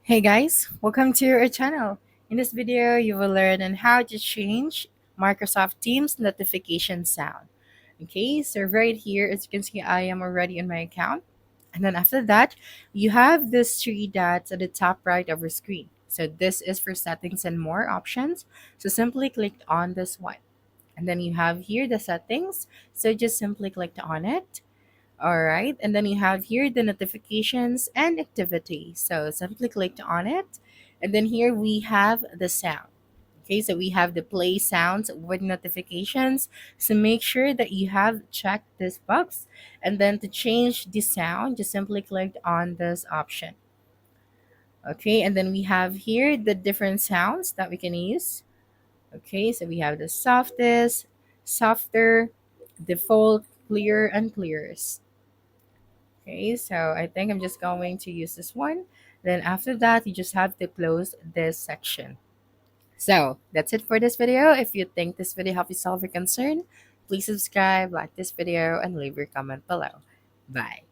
Hey guys, welcome to our channel. In this video, you will learn on how to change Microsoft Teams notification sound. Okay, so right here, as you can see, I am already in my account. And then after that, you have this three dots at the top right of your screen. So this is for settings and more options. So simply click on this one. And then you have here the settings. So just simply click on it. All right, and then you have here the notifications and activity. So simply click on it, and then here we have the sound. Okay, so we have the play sounds with notifications. So make sure that you have checked this box, and then to change the sound, just simply click on this option. Okay, and then we have here the different sounds that we can use. Okay, so we have the softest, softer, default, clear, and clearest. Okay, so I think I'm just going to use this one. Then after that, you just have to close this section. So that's it for this video. If you think this video helped you solve your concern, please subscribe, like this video, and leave your comment below. Bye.